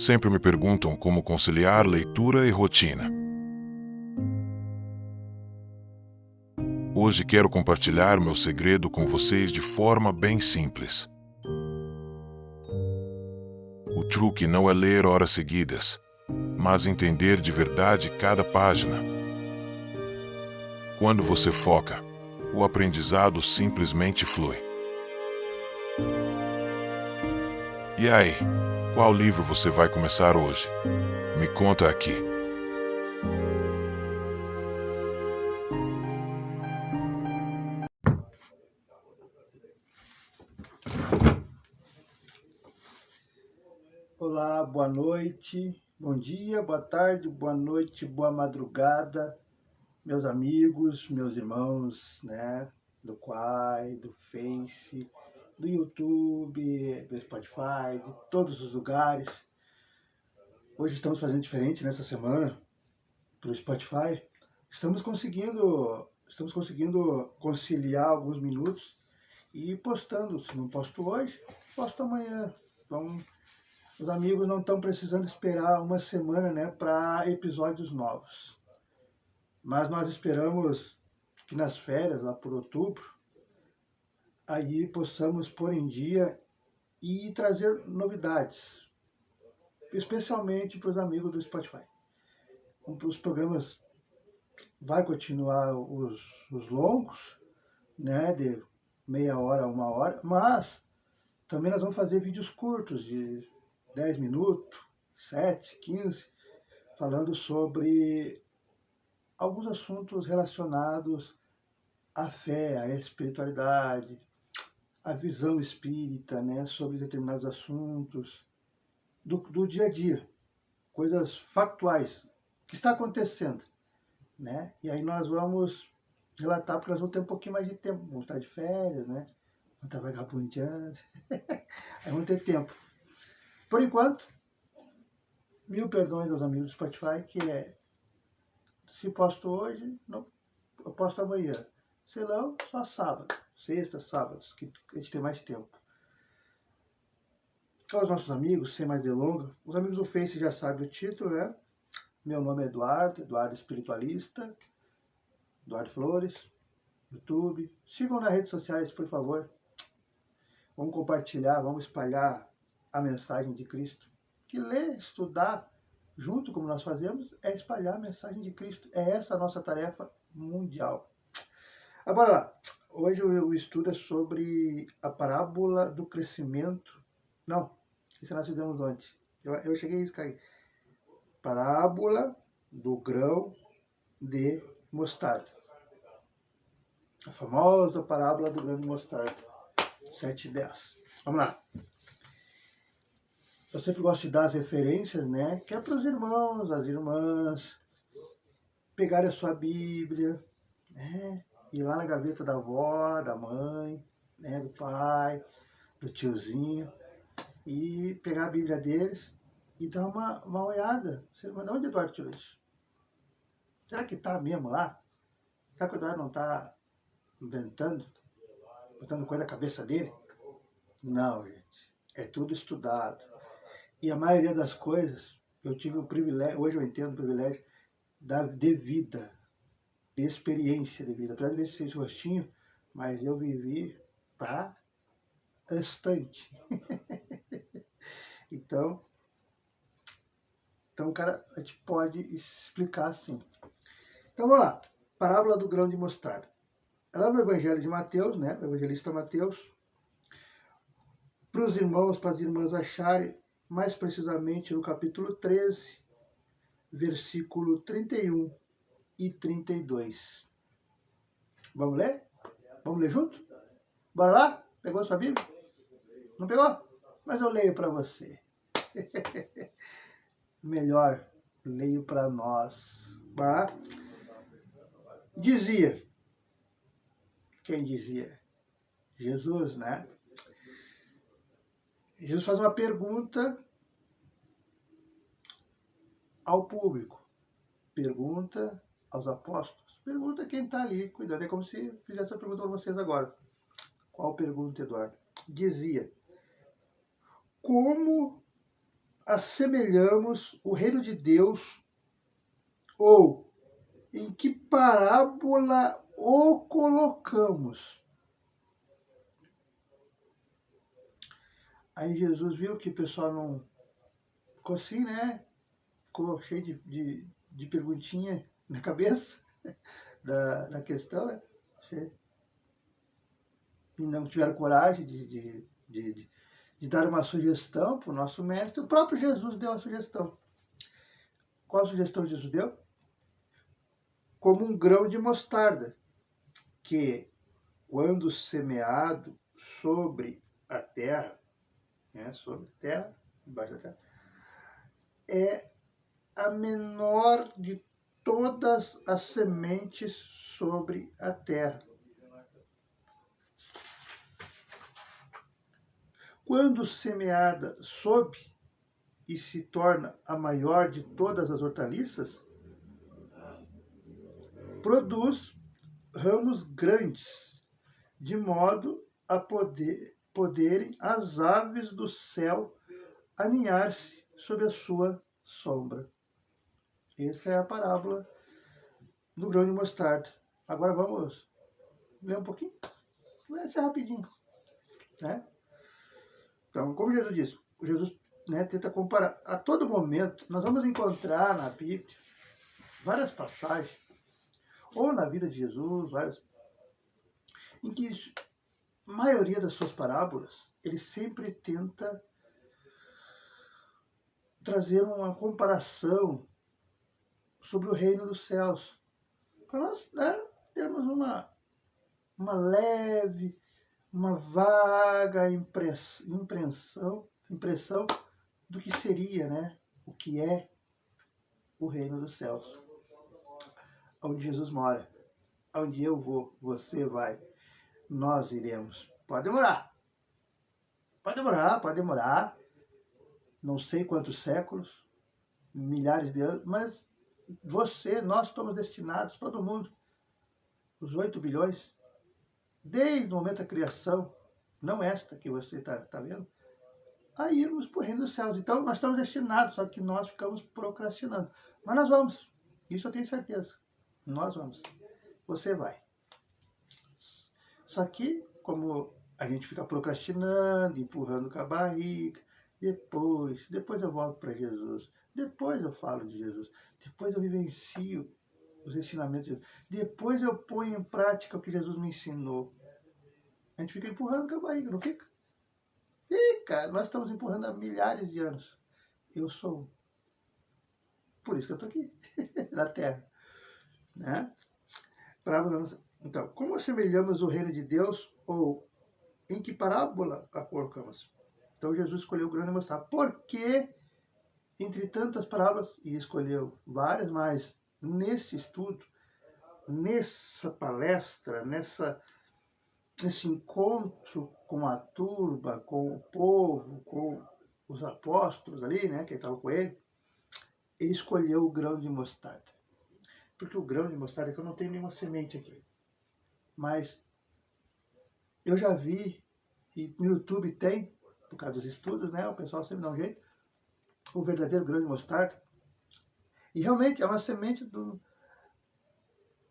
Sempre me perguntam como conciliar leitura e rotina. Hoje quero compartilhar meu segredo com vocês de forma bem simples. O truque não é ler horas seguidas, mas entender de verdade cada página. Quando você foca, o aprendizado simplesmente flui. E aí, qual livro você vai começar hoje? Me conta aqui. Olá, boa noite, bom dia, boa tarde, boa noite, boa madrugada, meus amigos, meus irmãos, né, do Quai, do Face, do YouTube, do Spotify, de todos os lugares. Hoje estamos fazendo diferente nessa semana para o Spotify. Estamos conseguindo conciliar alguns minutos e postando. Se não posto hoje, posto amanhã. Então, os amigos não estão precisando esperar uma semana, né, para episódios novos. Mas nós esperamos que nas férias, lá por outubro, aí possamos pôr em dia e trazer novidades, especialmente para os amigos do Spotify. Os programas vai continuar os longos, né, de meia hora a uma hora, mas também nós vamos fazer vídeos curtos de 10 minutos, 7, 15, falando sobre alguns assuntos relacionados à fé, à espiritualidade, à visão espírita, né, sobre determinados assuntos do dia a dia, coisas factuais que está acontecendo, né? E aí nós vamos relatar, porque nós vamos ter um pouquinho mais de tempo, vamos estar de férias, né? Vamos estar vagabundeando, aí vamos ter tempo. Por enquanto, mil perdões aos amigos do Spotify, que é, se posto hoje, não, eu posto amanhã. Se não, só sábado, sexta, sábados, que a gente tem mais tempo. Aos nossos amigos, sem mais delongas, os amigos do Face já sabem o título, né? Meu nome é Eduardo Espiritualista, Eduardo Flores, YouTube. Sigam nas redes sociais, por favor. Vamos compartilhar, vamos espalhar a mensagem de Cristo. Que ler, estudar, junto como nós fazemos, é espalhar a mensagem de Cristo. É essa a nossa tarefa mundial. Agora lá, hoje o estudo é sobre a parábola do crescimento. Não, isso nós fizemos ontem. Eu cheguei a isso, cair. Parábola do grão de mostarda. A famosa parábola do grão de mostarda. 7 e 10. Vamos lá. Eu sempre gosto de dar as referências, né? Que é para os irmãos, as irmãs pegarem a sua Bíblia, né? Ir lá na gaveta da avó, da mãe, né? Do pai, do tiozinho, e pegar a Bíblia deles e dar uma olhada. Você manda onde Eduardo tirou isso? Será que está mesmo lá? Será que o Eduardo não está inventando? Botando coisa na cabeça dele? Não, gente. É tudo estudado. E a maioria das coisas, eu tive o privilégio, hoje eu entendo o privilégio de vida, de experiência de vida. Apesar de ver esse rostinho, mas eu vivi bastante. Então, cara, a gente pode explicar assim. Então, vamos lá. Parábola do grão de mostarda. Ela no Evangelho de Mateus, né? O evangelista Mateus, para os irmãos, para as irmãs acharem, mais precisamente no capítulo 13, versículo 31 e 32. Vamos ler? Vamos ler junto? Bora lá? Pegou sua Bíblia? Não pegou? Mas eu leio para você. Melhor, leio para nós. Bora lá? Dizia. Quem dizia? Jesus, né? Jesus faz uma pergunta ao público. Pergunta aos apóstolos. Pergunta quem está ali cuidando. É como se fizesse a pergunta para vocês agora. Qual pergunta, Eduardo? Dizia: como assemelhamos o reino de Deus, ou em que parábola o colocamos? Aí Jesus viu que o pessoal não ficou assim, né? Ficou cheio de perguntinha na cabeça da questão, né? E não tiveram coragem de dar uma sugestão para o nosso mestre. O próprio Jesus deu a sugestão. Qual a sugestão que Jesus deu? Como um grão de mostarda, que, quando semeado sobre a terra, né, sobre a terra, embaixo da terra, é a menor de todas as sementes sobre a terra. Quando semeada sob e se torna a maior de todas as hortaliças, produz ramos grandes, de modo a poderem as aves do céu aninhar-se sob a sua sombra. Essa é a parábola do grão de mostarda. Agora vamos ler um pouquinho? Vai ser rapidinho, né? Então, como Jesus disse, Jesus, né, tenta comparar. A todo momento, nós vamos encontrar na Bíblia várias passagens, ou na vida de Jesus, várias, em que a maioria das suas parábolas, ele sempre tenta trazer uma comparação sobre o reino dos céus, para nós, né, termos uma leve, uma vaga impressão do que seria, né, o que é o reino dos céus, onde Jesus mora, onde eu vou, você vai, nós iremos. Pode demorar, pode demorar, não sei quantos séculos, milhares de anos, mas nós estamos destinados, todo mundo, os 8 bilhões, desde o momento da criação, não esta que você está vendo, a irmos para o reino dos céus. Então, nós estamos destinados, só que nós ficamos procrastinando. Mas nós vamos, isso eu tenho certeza. Nós vamos. Você vai. Só que, como a gente fica procrastinando, empurrando com a barriga, depois eu volto para Jesus, depois eu falo de Jesus, depois eu vivencio os ensinamentos de Jesus, depois eu ponho em prática o que Jesus me ensinou. A gente fica empurrando com a barriga, não fica? Fica! Nós estamos empurrando há milhares de anos. Eu sou um. Por isso que eu estou aqui, na Terra. Né? Então, como assemelhamos o reino de Deus, ou em que parábola a colocamos? Então, Jesus escolheu o grão de mostarda. Por que, entre tantas parábolas, e escolheu várias, mas nesse estudo, nessa palestra, nesse encontro com a turba, com o povo, com os apóstolos ali, né, que estavam com ele escolheu o grão de mostarda. Porque o grão de mostarda, que eu não tenho nenhuma semente aqui, mas eu já vi, e no YouTube tem, por causa dos estudos, né, o pessoal sempre dá um jeito, o verdadeiro grão de mostarda. E realmente é uma semente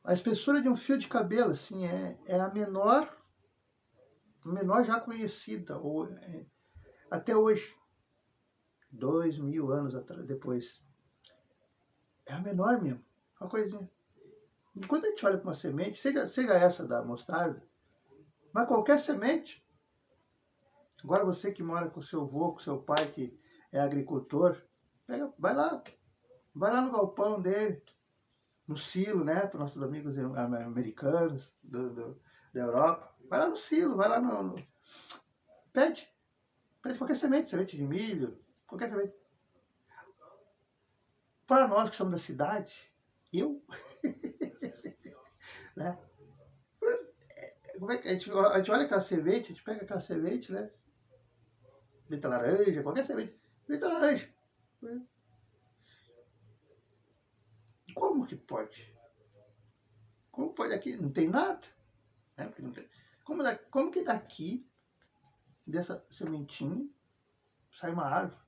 a espessura de um fio de cabelo, assim, é a menor já conhecida, ou até hoje, 2000 anos depois. É a menor mesmo, uma coisinha. E quando a gente olha para uma semente, seja essa da mostarda, mas qualquer semente, agora você que mora com seu avô, com seu pai que é agricultor, vai lá no galpão dele, no silo, né, para nossos amigos americanos da Europa, vai lá no silo, vai lá pede qualquer semente de milho, qualquer semente. Para nós que somos da cidade, né, como é que a gente olha aquela semente, a gente pega aquela semente, né, meta laranja, qualquer semente, meta laranja. Como que pode? Como pode aqui? Não tem nada. Né? Porque não tem. Como que daqui, dessa sementinha, sai uma árvore?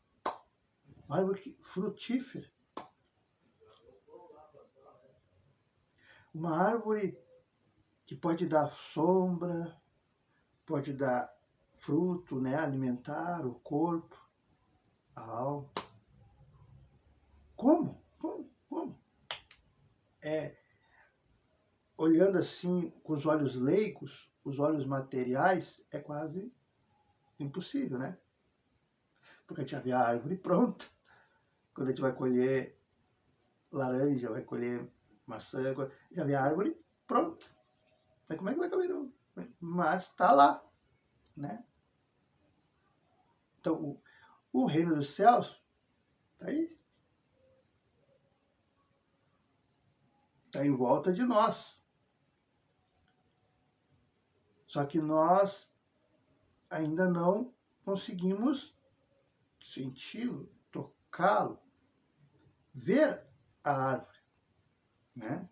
Uma árvore frutífera. Uma árvore que pode dar sombra, pode dar fruto, né? Alimentar o corpo, a alma. Como? Olhando assim com os olhos leigos, os olhos materiais, é quase impossível, né? Porque a gente já vê a árvore pronta. Quando a gente vai colher laranja, vai colher maçã, já vê a árvore pronta. Mas como é que vai comer? Mas está lá, né? Então, o reino dos céus está aí. Está em volta de nós. Só que nós ainda não conseguimos senti-lo, tocá-lo, ver a árvore, né?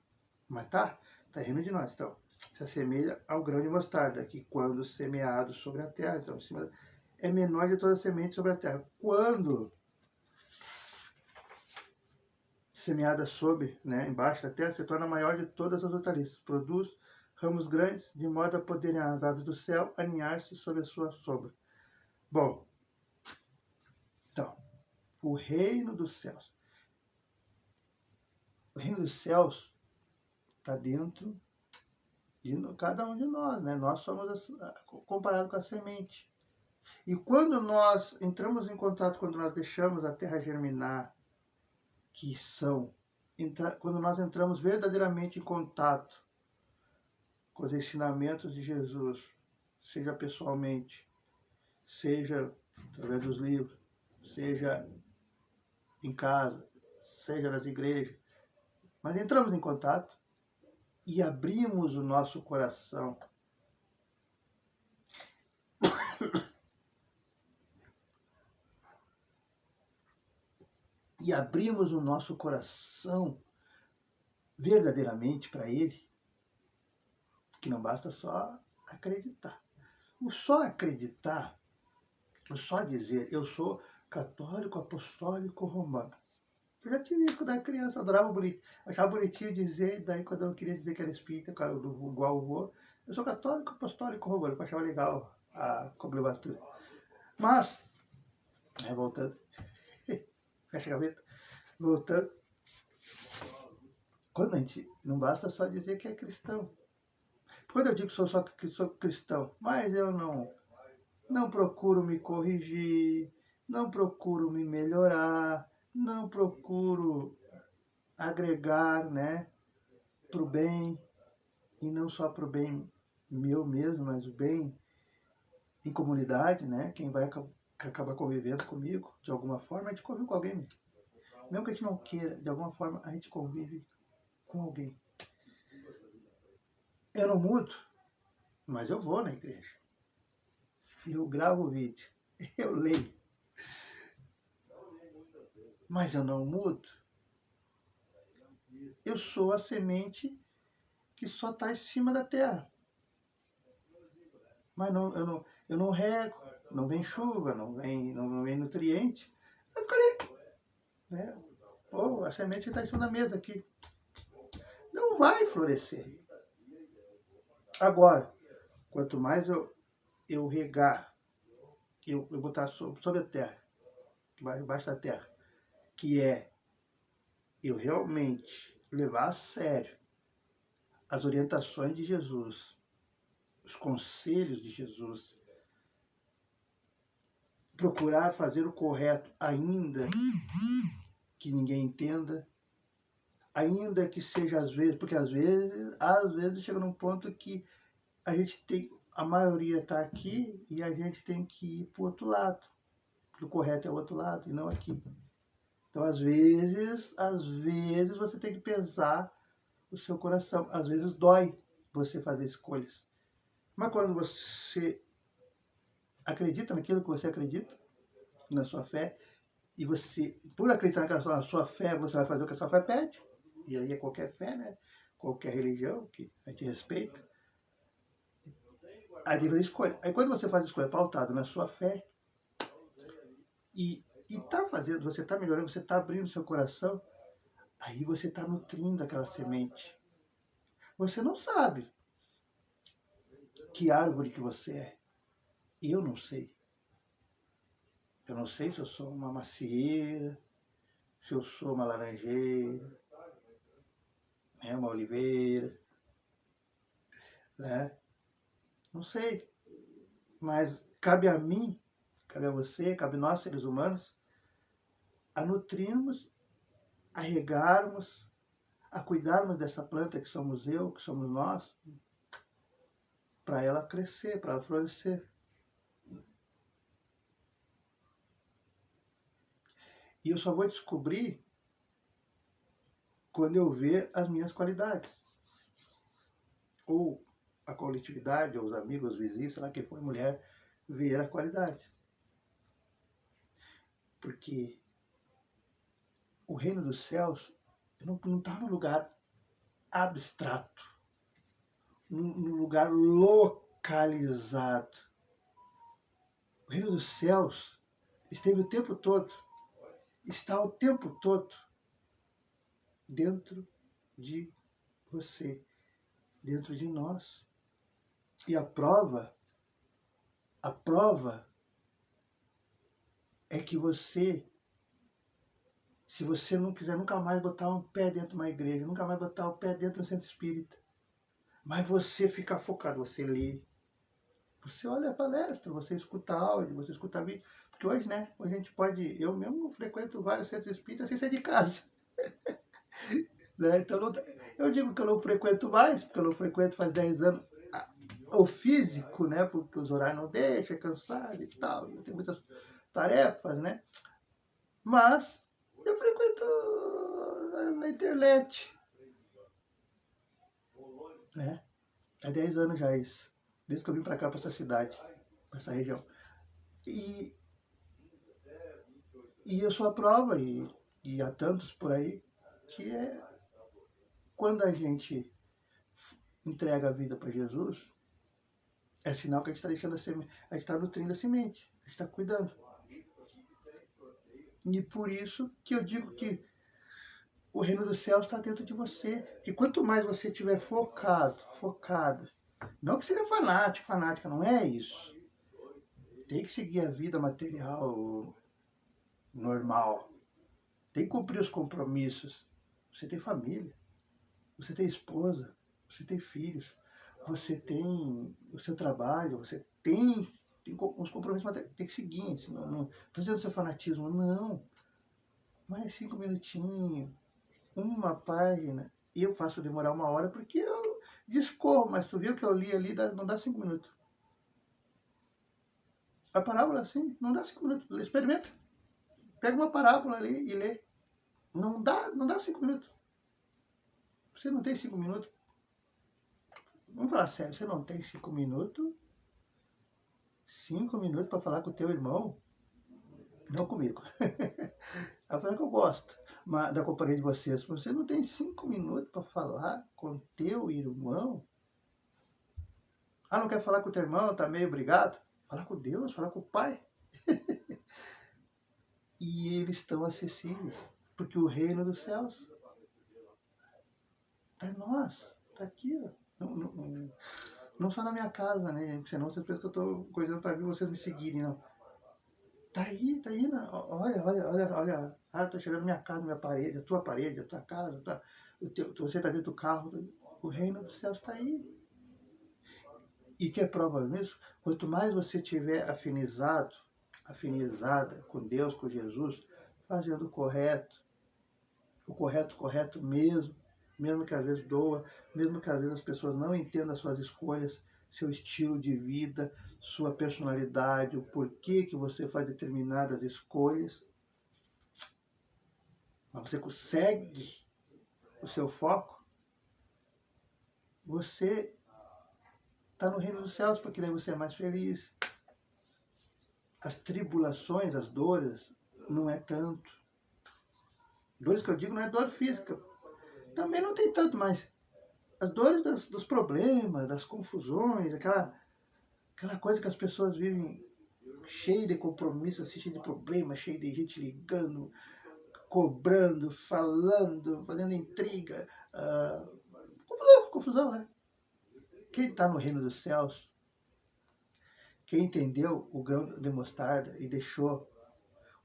Mas tá rindo de nós. Então, se assemelha ao grão de mostarda, que quando semeado sobre a terra, então, é menor de toda semente sobre a terra. Quando semeada sob, né, embaixo da terra, se torna maior de todas as hortaliças. Produz ramos grandes, de modo a poderem as aves do céu aninhar-se sob a sua sombra. Bom, então, o reino dos céus. O reino dos céus está dentro de cada um de nós, né? Nós somos comparado com a semente. E quando nós entramos em contato, quando nós deixamos a terra germinar, quando nós entramos verdadeiramente em contato com os ensinamentos de Jesus, seja pessoalmente, seja através dos livros, seja em casa, seja nas igrejas, mas entramos em contato e abrimos o nosso coração verdadeiramente para Ele, que não basta só acreditar. O só acreditar, o só dizer, eu sou católico, apostólico, romano. Eu já tive isso quando era criança, adorava bonito, achava bonitinho dizer, daí quando eu queria dizer que era espírita, igual o vô, eu sou católico, apostólico, romano, eu achava legal a congregatura. Mas, voltando, fecha a gaveta, voltando, quando a gente, não basta só dizer que é cristão. Quando eu digo que sou cristão, mas eu não procuro me corrigir, não procuro me melhorar, não procuro agregar, né, para o bem, e não só para o bem meu mesmo, mas o bem em comunidade, né, quem vai acabar convivendo comigo, de alguma forma, a gente convive com alguém mesmo. Mesmo que a gente não queira, de alguma forma, a gente convive com alguém. Eu não mudo, mas eu vou na igreja. Eu gravo o vídeo, eu leio. Mas eu não mudo. Eu sou a semente que só está em cima da terra. Mas eu não rego, não vem chuva, não vem nutriente. Eu ficarei, né? Pô, a semente está em cima da mesa aqui. Não vai florescer. Agora, quanto mais eu regar, eu botar sobre a terra, embaixo da terra, que é eu realmente levar a sério as orientações de Jesus, os conselhos de Jesus, procurar fazer o correto, ainda que ninguém entenda, ainda que seja às vezes, porque às vezes chega num ponto que a gente tem, a maioria está aqui e a gente tem que ir para o outro lado, porque o correto é o outro lado e não aqui. Então, às vezes você tem que pesar o seu coração. Às vezes dói você fazer escolhas. Mas quando você acredita naquilo que você acredita, na sua fé, e você, por acreditar na sua fé, você vai fazer o que a sua fé pede. E aí é qualquer fé, né? Qualquer religião que a gente respeita. Aí você escolhe. Aí quando você faz a escolha pautada na sua fé, e e tá fazendo, você tá melhorando, você tá abrindo seu coração, aí você tá nutrindo aquela semente. Você não sabe que árvore que você é. Eu não sei. Eu não sei se eu sou uma macieira, se eu sou uma laranjeira, né, uma oliveira, né? Não sei. Mas cabe a mim, cabe a você, cabe a nós, seres humanos, a nutrirmos, a regarmos, a cuidarmos dessa planta que somos eu, que somos nós, para ela crescer, para ela florescer. E eu só vou descobrir quando eu ver as minhas qualidades. Ou a coletividade, ou os amigos, os vizinhos, sei lá quem for, mulher, ver a qualidade. Porque o reino dos céus não está num lugar abstrato, num lugar localizado. O reino dos céus esteve o tempo todo, está o tempo todo dentro de você, dentro de nós. E a prova é que você, se você não quiser nunca mais botar um pé dentro de uma igreja, nunca mais botar o pé dentro do centro espírita, mas você fica focado, você lê, você olha a palestra, você escuta áudio, você escuta vídeo, porque hoje, né, hoje a gente pode, eu mesmo frequento vários centros espíritas sem sair de casa, né, então não, eu digo que eu não frequento mais, porque eu não frequento faz 10 anos, o físico, né, porque os horários não deixam, é cansado e tal, eu tenho muitas tarefas, né, mas eu frequento na internet, né, há 10 anos já isso, desde que eu vim para cá, para essa cidade, para essa região. E eu sou a prova, e há tantos por aí, que é quando a gente entrega a vida para Jesus, é sinal que a gente está deixando a semente, a gente está nutrindo a semente, a gente está cuidando. E por isso que eu digo que o reino dos céus está dentro de você. Que quanto mais você estiver focada, não que seja fanático, fanática, não é isso. Tem que seguir a vida material normal. Tem que cumprir os compromissos. Você tem família, você tem esposa, você tem filhos, você tem o seu trabalho, você tem uns compromissos materiais, tem que seguir. Não estou dizendo seu fanatismo, não. Mais 5 minutinhos, uma página, e eu faço demorar 1 hora porque eu discorro, mas tu viu que eu li ali, não dá 5 minutos. A parábola, assim, não dá 5 minutos. Experimenta. Pega uma parábola ali e lê. Não dá 5 minutos. Você não tem 5 minutos. Vamos falar sério, você não tem 5 minutos? 5 minutos para falar com o teu irmão? Não comigo. É falar que eu gosto da companhia de vocês. Você não tem 5 minutos para falar com teu irmão? Ah, não quer falar com o teu irmão? Tá meio brigado? Falar com Deus, falar com o Pai. E eles estão acessíveis. Porque o reino dos céus está em nós. Está aqui, ó. Não só na minha casa, né? Porque senão vocês pensam que eu estou coisando para vir vocês me seguirem, não. Tá aí, né? Olha. Ah, estou chegando na minha casa, na minha parede, a tua casa, você está dentro do carro. O reino dos céus está aí. E que é prova disso? Quanto mais você tiver afinizada com Deus, com Jesus, fazendo o correto mesmo que às vezes doa, mesmo que às vezes as pessoas não entendam as suas escolhas, seu estilo de vida, sua personalidade, o porquê que você faz determinadas escolhas, mas você consegue o seu foco, você está no reino dos céus, porque daí você é mais feliz. As tribulações, as dores, não é tanto. Dores que eu digo não é dor física. Também não tem tanto, mas as dores dos problemas, das confusões, aquela coisa que as pessoas vivem, cheio de compromisso, assim, cheio de problemas, cheio de gente ligando, cobrando, falando, fazendo intriga, confusão, né? Quem está no reino dos céus, quem entendeu o grão de mostarda e deixou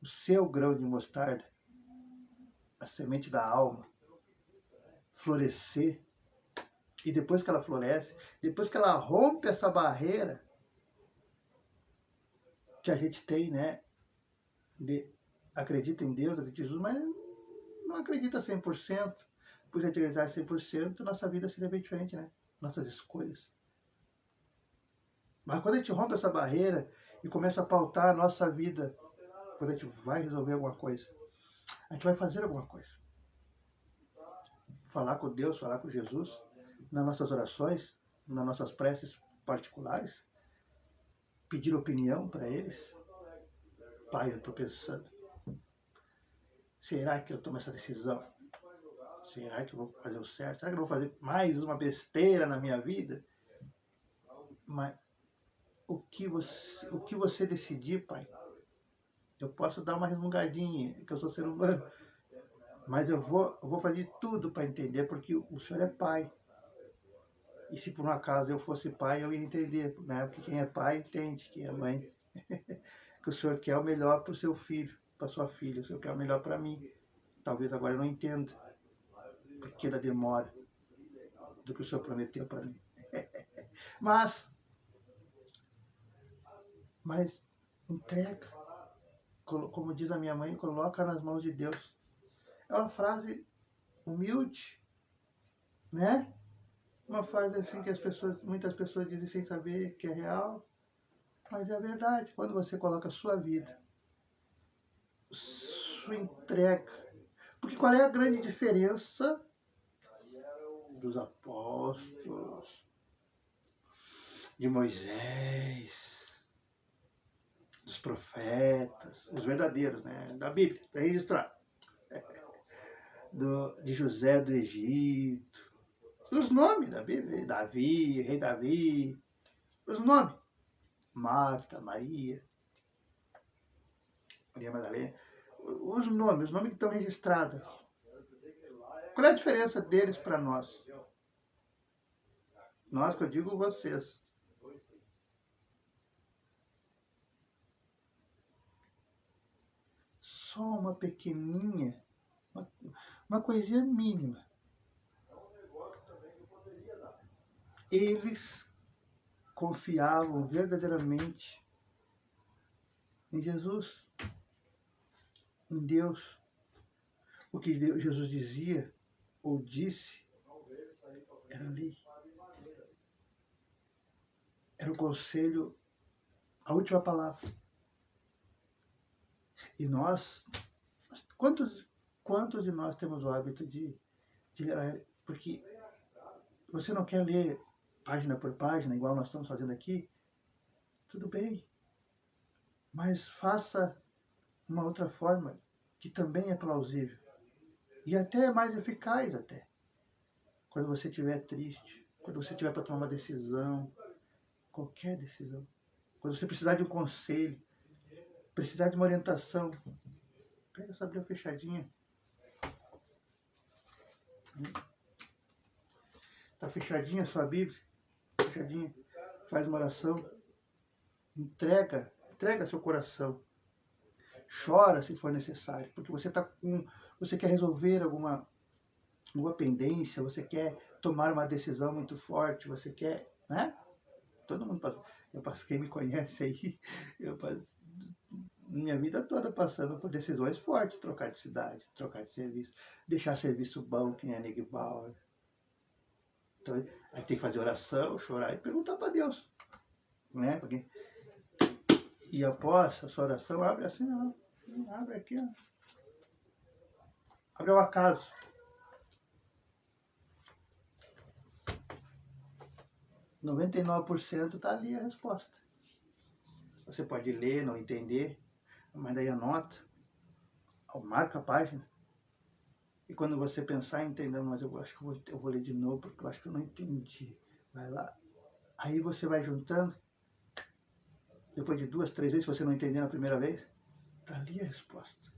o seu grão de mostarda, a semente da alma, florescer, e depois que ela floresce, depois que ela rompe essa barreira que a gente tem, né, de acredita em Deus, acredita em Jesus, mas não acredita 100%, pois acreditar 100%, nossa vida seria bem diferente, né? Nossas escolhas. Mas quando a gente rompe essa barreira e começa a pautar a nossa vida, quando a gente vai resolver alguma coisa, a gente vai fazer alguma coisa. Falar com Deus, falar com Jesus, nas nossas orações, nas nossas preces particulares, pedir opinião para eles. Pai, eu estou pensando, será que eu tomo essa decisão? Será que eu vou fazer o certo? Será que eu vou fazer mais uma besteira na minha vida? Mas o que você decidir, Pai, eu posso dar uma resmungadinha, que eu sou ser humano, mas eu vou fazer tudo para entender, porque o Senhor é Pai. E se por um acaso eu fosse pai, eu ia entender, né? Porque quem é pai entende, quem é mãe, que o Senhor quer o melhor para o seu filho, para sua filha, o Senhor quer o melhor para mim. Talvez agora eu não entenda, porque da demora do que o Senhor prometeu para mim. Mas entrega, como diz a minha mãe, coloca nas mãos de Deus. É uma frase humilde, né? Uma frase assim que muitas pessoas dizem sem saber que é real, mas é verdade. Quando você coloca a sua vida, sua entrega, porque qual é a grande diferença dos apóstolos, de Moisés, dos profetas, os verdadeiros, né? Da Bíblia, está registrado, de José do Egito, os nomes da Bíblia, Davi, rei Davi, os nomes, Marta, Maria Madalena, os nomes que estão registrados. Qual é a diferença deles para nós? Nós, que eu digo vocês. Só uma pequenininha, uma coisinha mínima. Eles confiavam verdadeiramente em Jesus, em Deus. O que Jesus dizia ou disse era lei. Era o conselho, a última palavra. E nós, quantos de nós temos o hábito de ler? Porque você não quer ler página por página, igual nós estamos fazendo aqui, tudo bem. Mas faça uma outra forma, que também é plausível. E até é mais eficaz até. Quando você estiver triste, quando você estiver para tomar uma decisão, qualquer decisão. Quando você precisar de um conselho, precisar de uma orientação, pega essa Bíblia fechadinha. Está fechadinha a sua Bíblia? Fechadinha. Faz uma oração. Entrega seu coração. Chora se for necessário, porque você quer resolver alguma pendência, você quer tomar uma decisão muito forte, você quer, né? Todo mundo passa. Quem me conhece aí, eu passo minha vida toda passando por decisões fortes, trocar de cidade, trocar de serviço, deixar serviço bom, que nem a Neg Bauer. Então, aí tem que fazer oração, chorar e perguntar para Deus, né? Porque... E após a sua oração, abre assim, ó, abre aqui, ó. Abre o acaso. E 99% está ali a resposta. Você pode ler, não entender, mas daí anota, marca a página. E quando você pensar em entender, mas eu acho que eu vou ler de novo, porque eu acho que eu não entendi. Vai lá. Aí você vai juntando depois de 2, 3 vezes, se você não entender na primeira vez, está ali a resposta.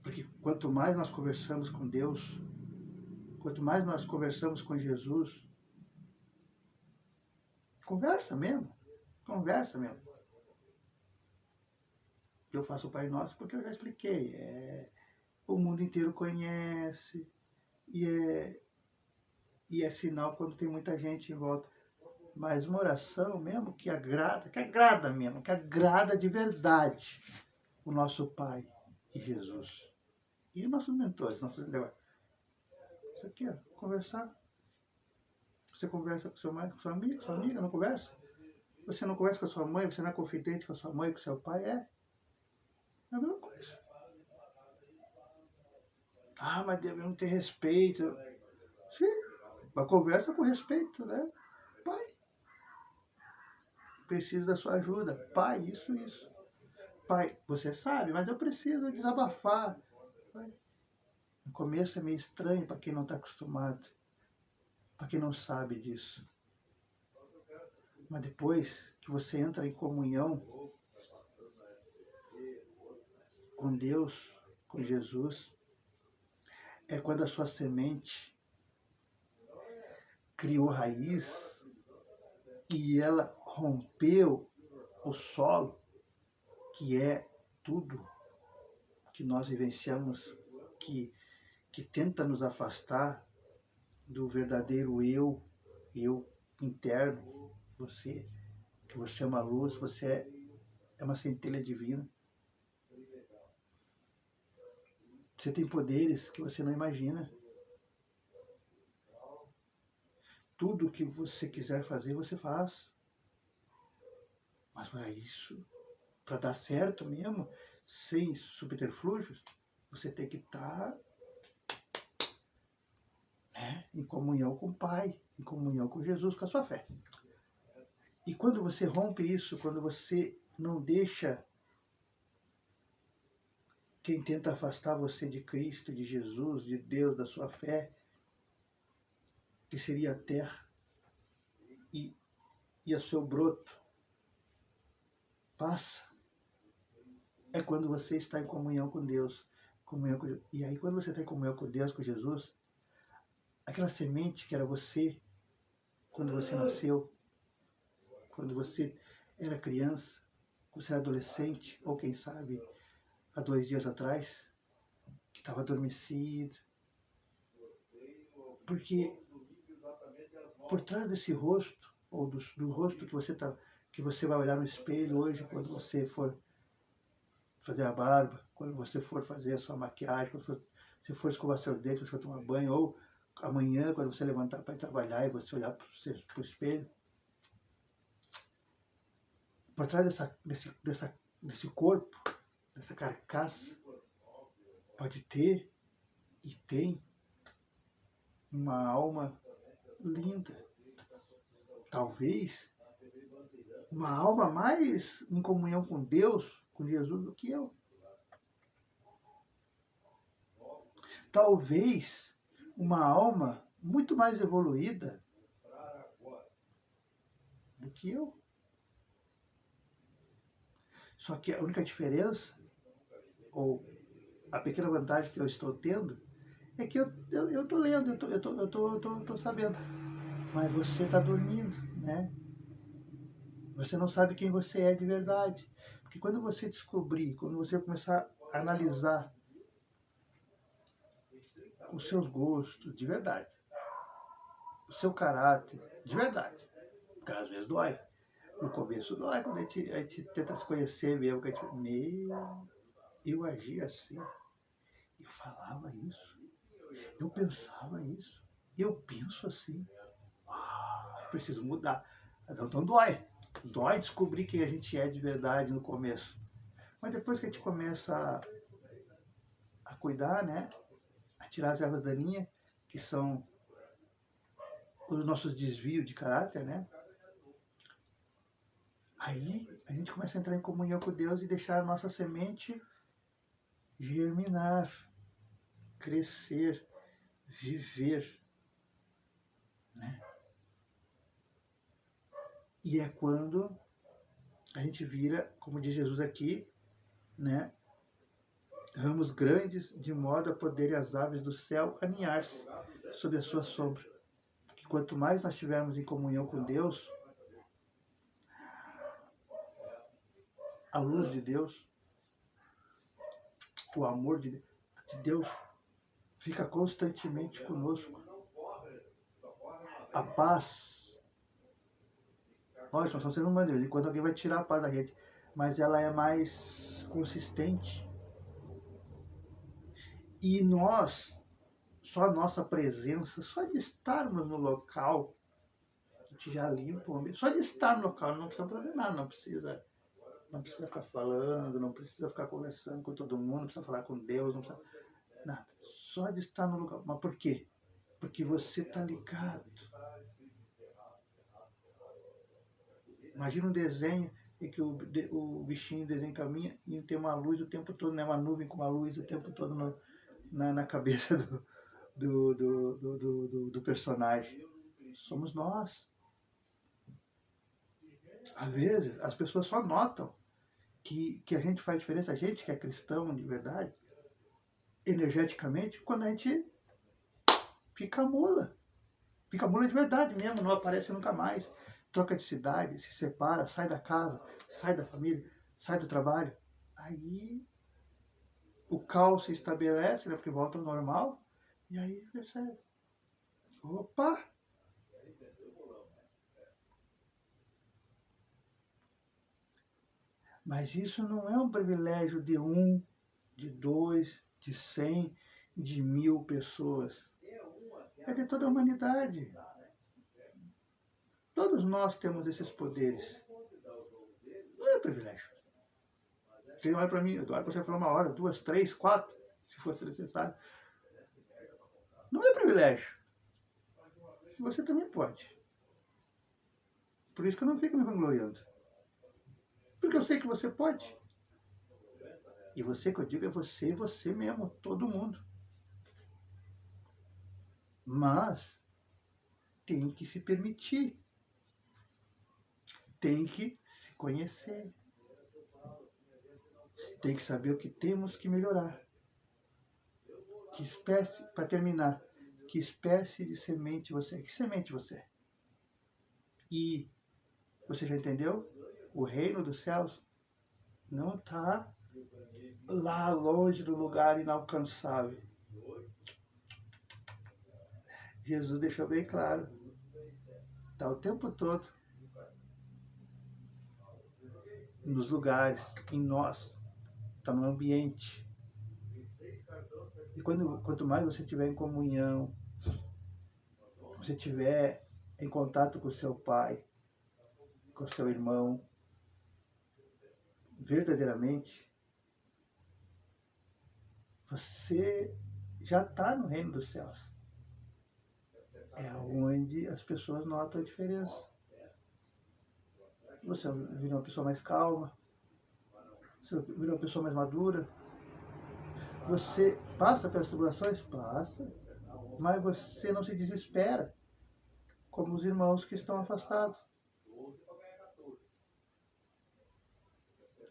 Porque quanto mais nós conversamos com Deus, quanto mais nós conversamos com Jesus, conversa mesmo. Eu faço o Pai Nosso porque eu já expliquei. O mundo inteiro conhece e é sinal quando tem muita gente em volta. Mas uma oração mesmo que agrada mesmo, que agrada de verdade o nosso Pai e Jesus. E nossos mentores, nossos negócios. Isso aqui, ó, conversar. Você conversa com seu marido, com sua amiga, não conversa? Você não conversa com a sua mãe, você não é confidente com a sua mãe, com o seu pai? É a mesma coisa. Ah, mas devemos ter respeito. Sim, uma conversa com respeito, né? Pai, preciso da sua ajuda. Pai, isso. Pai, você sabe, mas eu preciso desabafar. Pai. No começo é meio estranho para quem não está acostumado, para quem não sabe disso. Mas depois que você entra em comunhão com Deus, com Jesus, é quando a sua semente criou raiz e ela rompeu o solo, que é tudo que nós vivenciamos, que tenta nos afastar do verdadeiro eu interno, você, que você é uma luz, você é uma centelha divina. Você tem poderes que você não imagina. Tudo que você quiser fazer, você faz. Mas para isso, para dar certo mesmo, sem subterfúgios, você tem que estar em comunhão com o Pai, em comunhão com Jesus, com a sua fé. E quando você rompe isso, quando você não deixa quem tenta afastar você de Cristo, de Jesus, de Deus, da sua fé, que seria a terra, e o seu broto passa, é quando você está em comunhão com Deus. E aí quando você está em comunhão com Deus, com Jesus, aquela semente que era você, quando você nasceu, quando você era criança, quando você era adolescente, ou quem sabe, há 2 dias atrás, que estava adormecido. Porque por trás desse rosto, ou do rosto que você vai olhar no espelho hoje, quando você for fazer a barba, quando você for fazer a sua maquiagem, quando você for escovar seu dente, quando você for tomar banho, ou amanhã, quando você levantar para ir trabalhar e você olhar para o espelho, por trás desse corpo, dessa carcaça, pode ter e tem uma alma linda. Talvez uma alma mais em comunhão com Deus, com Jesus, do que eu. Talvez uma alma muito mais evoluída do que eu. Só que a única diferença, ou a pequena vantagem que eu estou tendo, é que eu estou lendo, eu estou sabendo. Mas você está dormindo, né? Você não sabe quem você é de verdade. Porque quando você descobrir, quando você começar a analisar os seus gostos de verdade, o seu caráter de verdade, porque às vezes dói. No começo dói, quando a gente tenta se conhecer mesmo, que a gente, eu agia assim, eu falava isso, eu pensava isso, eu penso assim, preciso mudar. Então dói. Dói descobrir quem a gente é de verdade no começo. Mas depois que a gente começa a cuidar, né? A tirar as ervas daninhas, que são os nossos desvios de caráter, né? Aí a gente começa a entrar em comunhão com Deus e deixar a nossa semente germinar, crescer, viver, né? E é quando a gente vira, como diz Jesus aqui, né, ramos grandes, de modo a poderem as aves do céu aninhar-se sob a sua sombra. Porque quanto mais nós estivermos em comunhão com Deus, a luz de Deus, o amor de Deus fica constantemente conosco. A paz, nós somos seres humanos, e quando alguém vai tirar a paz da gente, mas ela é mais consistente. E nós, só a nossa presença, só de estarmos no local, a gente já limpa o ambiente. Só de estar no local, não precisa fazer nada, não precisa ficar falando, não precisa ficar conversando com todo mundo, não precisa falar com Deus, não precisa nada. Só de estar no local. Mas por quê? Porque você está ligado. Imagina um desenho em que o bichinho desenho caminha e tem uma luz o tempo todo, né? Uma nuvem com uma luz o tempo todo na cabeça do personagem. Somos nós. Às vezes, as pessoas só notam que a gente faz diferença, a gente que é cristão de verdade, energeticamente, quando a gente fica mula. Fica mula de verdade mesmo, não aparece nunca mais. Troca de cidade, se separa, sai da casa, sai da família, sai do trabalho. Aí o caos se estabelece, né, porque volta ao normal, e aí percebe. Opa! Mas isso não é um privilégio de 1, de 2, de 100, de 1000 pessoas. É de toda a humanidade. Todos nós temos esses poderes. Não é privilégio. Você olha para mim, eu olho para você falar 1 hora, 2, 3, 4, se fosse necessário. Não é privilégio. Você também pode. Por isso que eu não fico me vangloriando. Porque eu sei que você pode. E você que eu digo é você mesmo, todo mundo. Mas tem que se permitir. Tem que se conhecer. Tem que saber o que temos que melhorar. Que espécie, para terminar, que espécie de semente você é? Que semente você é? E você já entendeu? O reino dos céus não está lá longe do lugar inalcançável. Jesus deixou bem claro. Está o tempo todo nos lugares, em nós. Está no ambiente. E quanto mais você estiver em comunhão, você estiver em contato com o seu pai, com o seu irmão, verdadeiramente, você já está no reino dos céus. É onde as pessoas notam a diferença. Você vira uma pessoa mais calma, você vira uma pessoa mais madura. Você passa pelas tribulações? Passa. Mas você não se desespera, como os irmãos que estão afastados.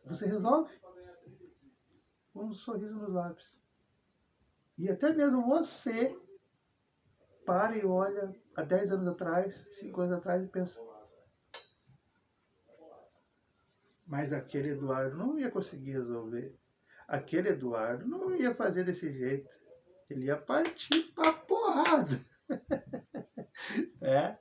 Você resolve com um sorriso nos lábios. E até mesmo você para e olha há 10 anos atrás, 5 anos atrás e pensa: mas aquele Eduardo não ia conseguir resolver. Aquele Eduardo não ia fazer desse jeito. Ele ia partir pra porrada. É?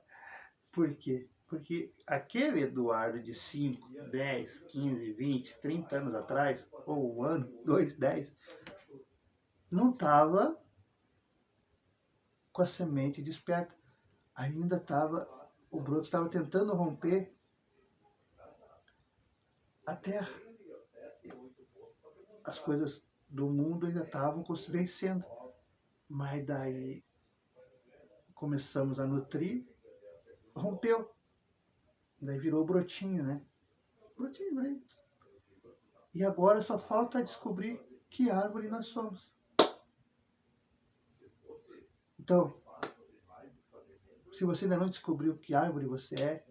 Por quê? Porque aquele Eduardo de 5, 10, 15, 20, 30 anos atrás, ou 1 ano, 2, 10, não estava com a semente desperta. Ainda estava, o broto estava tentando romper a terra. As coisas do mundo ainda estavam vencendo. Mas daí começamos a nutrir, rompeu. Daí virou brotinho, né? Brotinho, né? E agora só falta descobrir que árvore nós somos. Então, se você ainda não descobriu que árvore você é,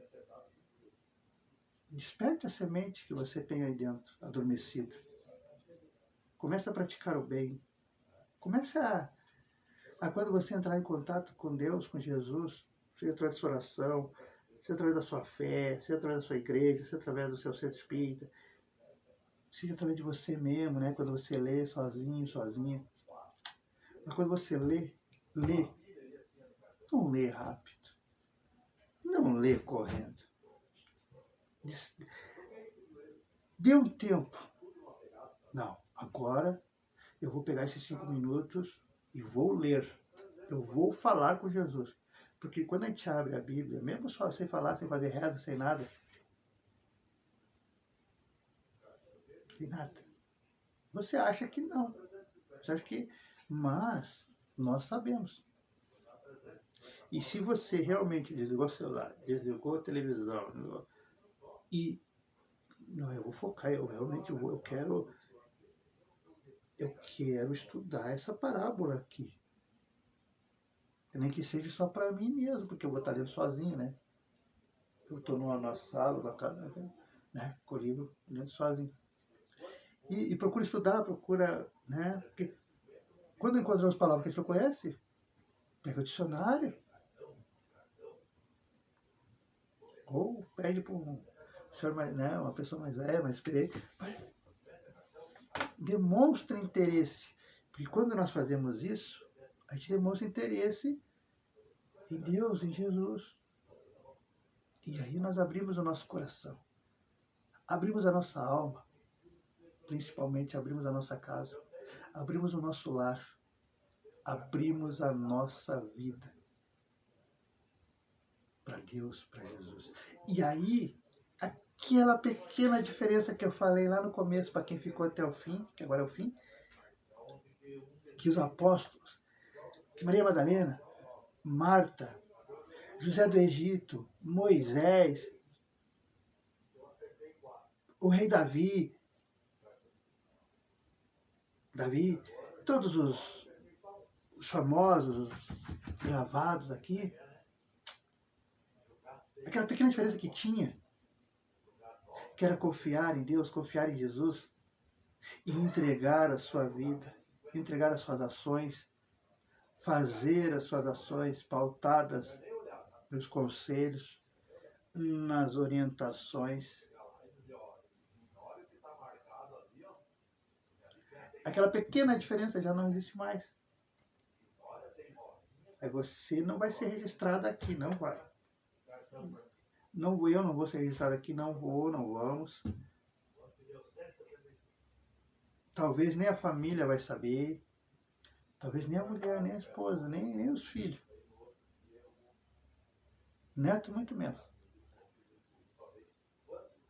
Desperte a semente que você tem aí dentro, adormecida. Comece a praticar o bem. Comece a quando você entrar em contato com Deus, com Jesus, seja através da sua oração, seja através da sua fé, seja através da sua igreja, seja através do seu centro espírita, seja através de você mesmo, né? Quando você lê sozinho, sozinha. Mas quando você lê, não lê rápido. Não lê correndo. Dê um tempo. Não, agora eu vou pegar esses 5 minutos e vou ler. Eu vou falar com Jesus. Porque quando a gente abre a Bíblia, mesmo só sem falar, sem fazer reza, sem nada, você acha que não. Você acha que... Mas nós sabemos. E se você realmente desligou o celular, desligou a televisão, e... Não, eu vou focar, eu realmente vou, eu quero estudar essa parábola aqui. Nem que seja só para mim mesmo, porque eu vou estar lendo sozinho, né? Eu estou na sala, na casa, né? Com o livro, lendo sozinho. E procura estudar, procura, né? Porque quando encontramos palavras que a gente não conhece, pega o dicionário. Ou pede para um senhor mais, né? Uma pessoa mais velha, mais experiente. Mas demonstra interesse. Porque quando nós fazemos isso, a gente demonstra interesse em Deus, em Jesus. E aí nós abrimos o nosso coração. Abrimos a nossa alma. Principalmente abrimos a nossa casa. Abrimos o nosso lar. Abrimos a nossa vida. Para Deus, para Jesus. E aí, aquela pequena diferença que eu falei lá no começo, para quem ficou até o fim, que agora é o fim, que os apóstolos, que Maria Madalena, Marta, José do Egito, Moisés, o rei Davi, todos os famosos, os gravados aqui, aquela pequena diferença que tinha, que era confiar em Deus, confiar em Jesus, e entregar a sua vida, entregar as suas ações, fazer as suas ações pautadas nos conselhos, nas orientações. Aquela pequena diferença já não existe mais. Aí você não vai ser registrado aqui, não vai. Eu não vou ser registrado aqui, não vamos. Talvez nem a família vai saber. Talvez nem a mulher, nem a esposa, nem os filhos. Neto, muito menos.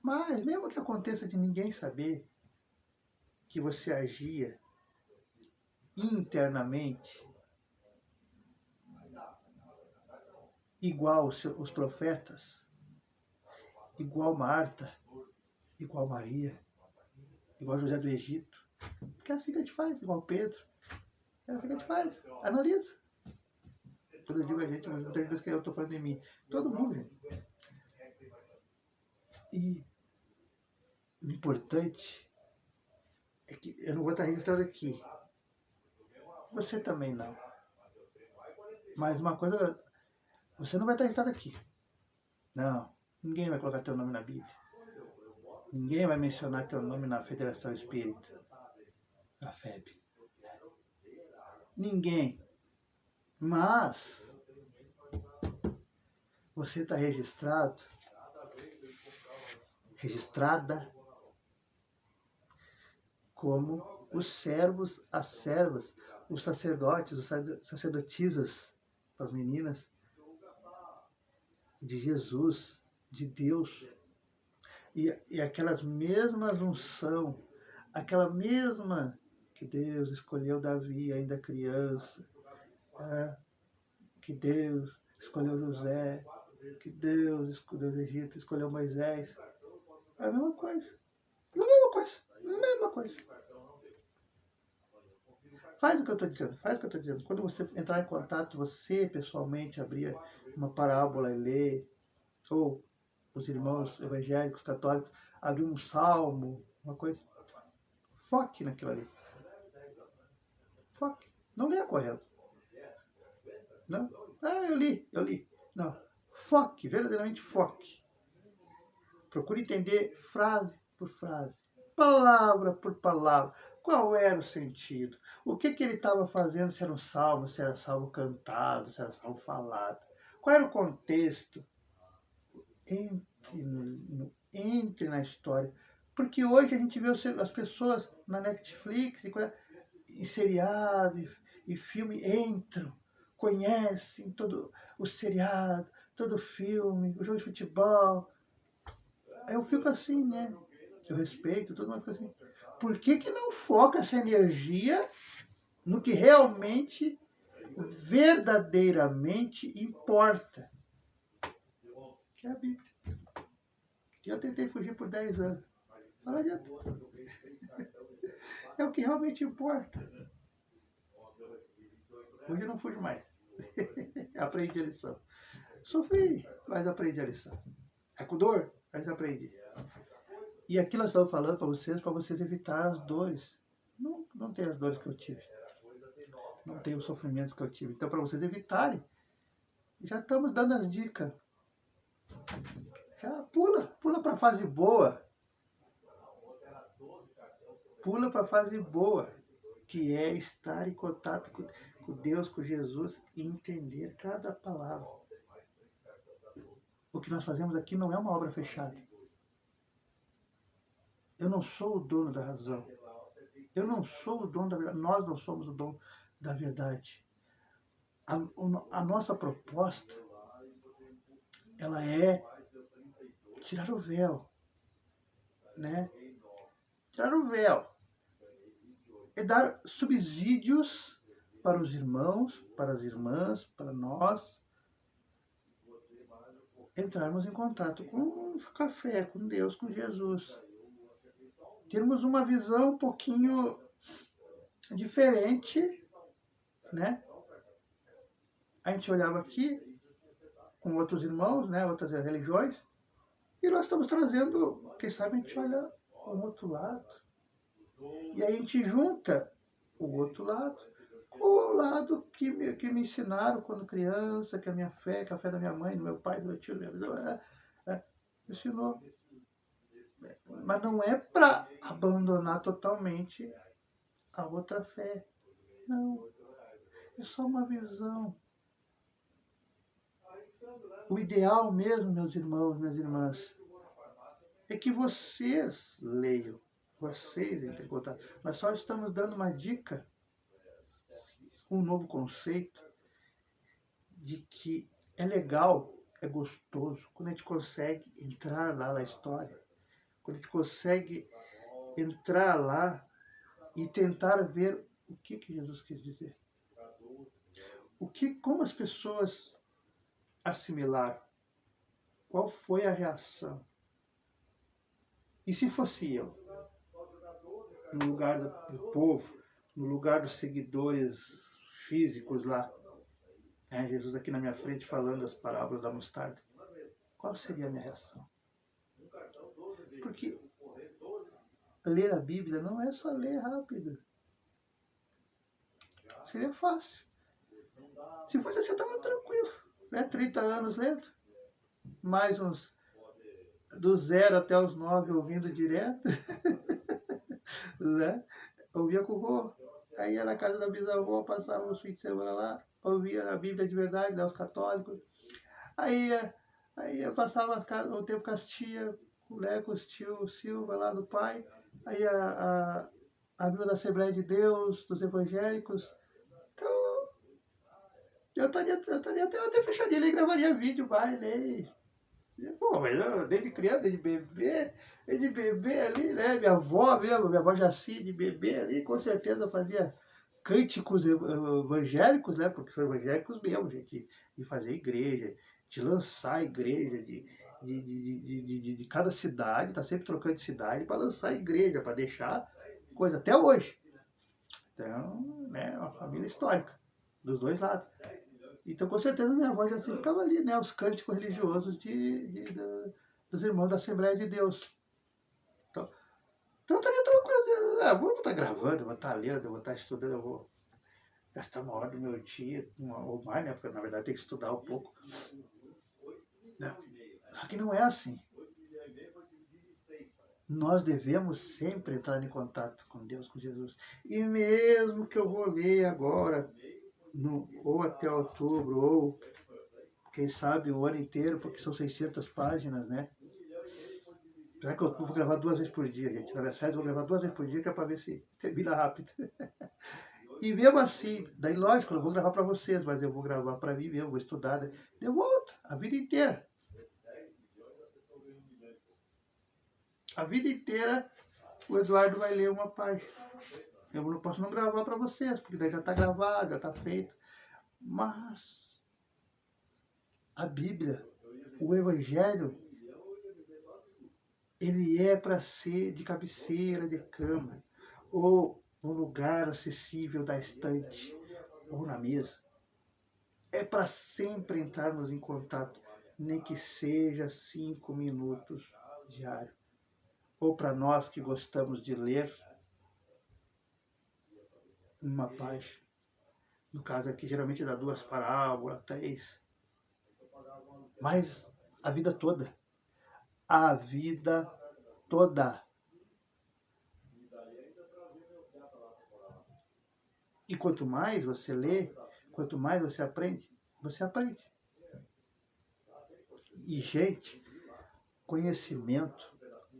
Mas, mesmo que aconteça de ninguém saber que você agia internamente igual os profetas, igual Marta, igual Maria, igual José do Egito, porque é assim que a gente faz, igual Pedro, é assim que a gente faz, analisa. Quando eu digo a gente, muitas vezes que eu estou falando de mim, todo mundo, gente. E o importante é que eu não vou estar registrado aqui. Você também não. Mas uma coisa, você não vai estar registrado aqui. Não, ninguém vai colocar teu nome na Bíblia. Ninguém vai mencionar teu nome na Federação Espírita, na FEB. Ninguém. Mas você está registrada como os servos, as servas, os sacerdotes, os sacerdotisas, as meninas de Jesus, de Deus. E aquelas mesmas unção, aquela mesma que Deus escolheu Davi ainda criança, que Deus escolheu José, que Deus escolheu o Egito, escolheu Moisés. É a mesma coisa. Mesma coisa. Faz o que eu estou dizendo, Quando você entrar em contato, você pessoalmente abrir uma parábola e ler, ou os irmãos evangélicos, católicos, abrir um salmo, uma coisa. Foque naquilo ali. Foque. Não leia correndo. Não? Ah, eu li. Não. Foque, verdadeiramente foque. Procure entender frase por frase, palavra por palavra. Qual era o sentido? O que ele estava fazendo, se era um salmo, se era salmo cantado, se era salmo falado. Qual era o contexto? Entre na história. Porque hoje a gente vê as pessoas na Netflix, e seriado, e filme, entram, conhecem todo o seriado, todo o filme, o jogo de futebol. Aí eu fico assim, né? Eu respeito, todo mundo fica assim. Por que não foca essa energia no que realmente, verdadeiramente importa? Que é a Bíblia. Que eu tentei fugir por 10 anos. Não adianta. É o que realmente importa. Hoje eu não fujo mais. Aprendi a lição. Sofri, mas aprendi a lição. É com dor, mas aprendi. E aqui nós estamos falando para vocês evitar as dores. Não tem as dores que eu tive. Não tem os sofrimentos que eu tive. Então, para vocês evitarem, já estamos dando as dicas. Já pula para a fase boa. Pula para a fase boa, que é estar em contato com Deus, com Jesus, e entender cada palavra. O que nós fazemos aqui não é uma obra fechada. Eu não sou o dono da razão. Eu não sou o dono da verdade. Nós não somos o dono da verdade. A nossa proposta, ela é tirar o véu, né? Tirar o véu. É dar subsídios para os irmãos, para as irmãs, para nós, entrarmos em contato com a fé, com Deus, com Jesus. Termos uma visão um pouquinho diferente, né? A gente olhava aqui com outros irmãos, né? Outras religiões, e nós estamos trazendo, quem sabe a gente olha um outro lado. E aí a gente junta o outro lado com o lado que me ensinaram quando criança, que a minha fé, que a fé da minha mãe, do meu pai, do meu tio, do meu avô, me ensinou. Mas não é para abandonar totalmente a outra fé. Não. É só uma visão. O ideal mesmo, meus irmãos, minhas irmãs, é que vocês leiam, vocês entrem em contato. Nós só estamos dando uma dica, um novo conceito de que é legal, é gostoso, quando a gente consegue entrar lá na história, quando a gente consegue entrar lá e tentar ver o que Jesus quis dizer. Como as pessoas assimilaram, qual foi a reação. E se fosse eu, no lugar do povo, no lugar dos seguidores físicos lá, Jesus aqui na minha frente falando as parábolas da mostarda, qual seria a minha reação? Porque ler a Bíblia não é só ler rápido. Seria fácil. Se fosse assim, eu estava tranquilo. Né? 30 anos lendo, mais uns do 0 até os 9 ouvindo direto. Né? Ouvia com o vô. Aí ia na casa da bisavó, passava os fins de semana lá, ouvia a Bíblia de verdade, né, os católicos. Aí eu passava o tempo com as tias, né, com os tios Silva lá do pai. Aí a Bíblia da Assembleia de Deus, dos evangélicos. Então, eu estaria até fechadinho ali, gravaria vídeo, vai, ler. Pô, mas eu, desde criança, desde bebê ali, né? Minha avó mesmo, minha avó Jaci, de bebê ali, com certeza fazia cânticos evangélicos, né? Porque são evangélicos mesmo, gente, de fazer igreja, de lançar igreja, de cada cidade, tá sempre trocando de cidade para lançar igreja, para deixar coisa até hoje. Então, né, uma família histórica, dos dois lados. Então, com certeza, minha avó já sempre ficava ali, né? Os cânticos religiosos dos irmãos da Assembleia de Deus. Então eu estaria tranquilo. Eu vou estar gravando, eu vou estar lendo, eu vou estar estudando, eu vou gastar uma hora do meu dia, ou mais, né? Porque na verdade tem que estudar um pouco. Né? Só que não é assim. Nós devemos sempre entrar em contato com Deus, com Jesus. E mesmo que eu vou ler agora, ou até outubro, ou quem sabe o ano inteiro, porque são 600 páginas, né? Apesar que eu vou gravar 2 vezes por dia, gente. Na verdade, eu vou gravar 2 vezes por dia, que é para ver se termina rápido. E mesmo assim, daí lógico, eu não vou gravar para vocês, mas eu vou gravar para mim mesmo, vou estudar, né? De volta, a vida inteira. A vida inteira o Eduardo vai ler uma página. Eu não posso não gravar para vocês, porque daí já está gravado, já está feito. Mas a Bíblia, o Evangelho, ele é para ser de cabeceira de cama, ou no lugar acessível da estante, ou na mesa. É para sempre entrarmos em contato, nem que seja 5 minutos diário. Ou para nós que gostamos de ler uma página. No caso aqui, geralmente dá 2 parábolas, 3. Mas a vida toda. A vida toda. E quanto mais você lê, quanto mais você aprende, você aprende. E, gente, conhecimento